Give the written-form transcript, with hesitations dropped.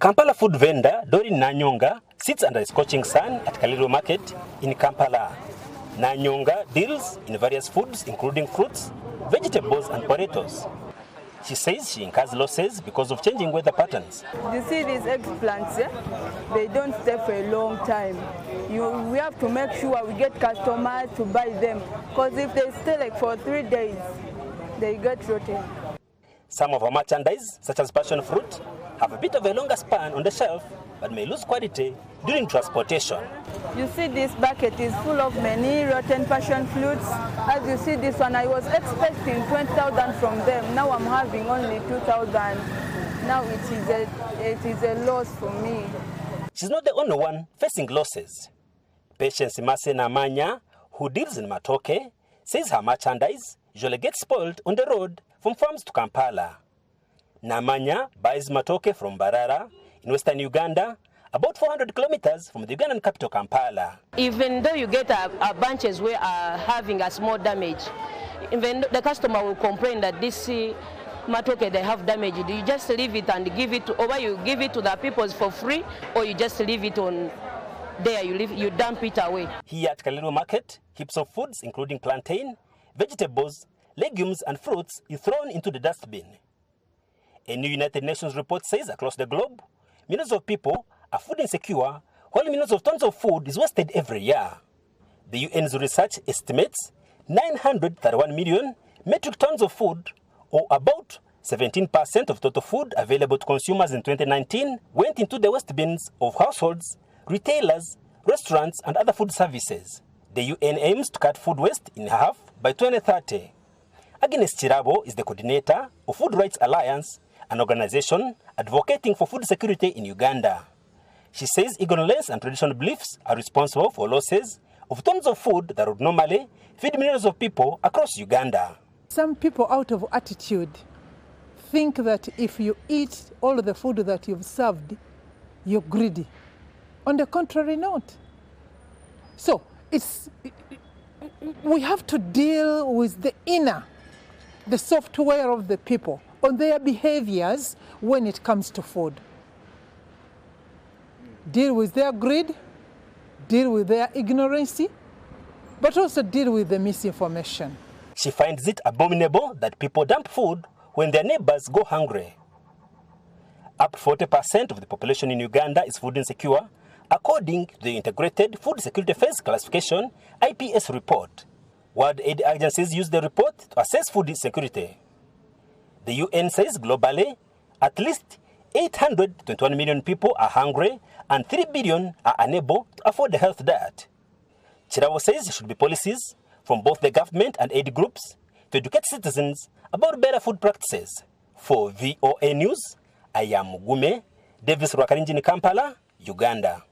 Kampala food vendor Dorin Nanyonga sits under a scorching sun at Kaliro Market in Kampala. Nanyonga deals in various foods including fruits, vegetables and potatoes. She says she incurs losses because of changing weather patterns. You see these eggplants, they don't stay for a long time. We have to make sure we get customers to buy them, because if they stay like for 3 days, they get rotten. Some of our merchandise, such as passion fruit, have a bit of a longer span on the shelf, but may lose quality during transportation. You see this bucket is full of many rotten passion fruits. As you see this one, I was expecting 20,000 from them. Now I'm having only 2,000. Now it is a loss for me. She's not the only one facing losses. Patience Imase Namanya, who deals in Matoke, says her merchandise usually gets spoiled on the road from farms to Kampala. Namanya buys Matoke from Barara in western Uganda, about 400 kilometers from the Ugandan capital Kampala. Even though you get a bunches where are having a small damage, even the customer will complain that this Matoke they have damage. You just leave it and give it, or you give it to the people for free, or you just leave it on there, you dump it away. Here at Kaliro Market, heaps of foods including plantain, vegetables, legumes and fruits is thrown into the dustbin. A new United Nations report says across the globe, millions of people are food insecure, while millions of tons of food is wasted every year. The UN's research estimates 931 million metric tons of food, or about 17% of total food available to consumers in 2019, went into the waste bins of households, retailers, restaurants and other food services. The UN aims to cut food waste in half by 2030. Agnes Chirabo is the coordinator of Food Rights Alliance, an organization advocating for food security in Uganda. She says ignorance and traditional beliefs are responsible for losses of tons of food that would normally feed millions of people across Uganda. Some people, out of attitude, think that if you eat all the food that you've served, you're greedy. On the contrary, not. So we have to deal with the inner, the software of the people, on their behaviors when it comes to food. Deal with their greed, deal with their ignorance, but also deal with the misinformation. She finds it abominable that people dump food when their neighbors go hungry. Up to 40% of the population in Uganda is food insecure, according to the Integrated Food Security Phase Classification IPS report. World aid agencies use the report to assess food insecurity. The UN says globally, at least 821 million people are hungry and 3 billion are unable to afford a healthy diet. Chirabo says there should be policies from both the government and aid groups to educate citizens about better food practices. For VOA News, I am Mugume Davis Rwakaringi in Kampala, Uganda.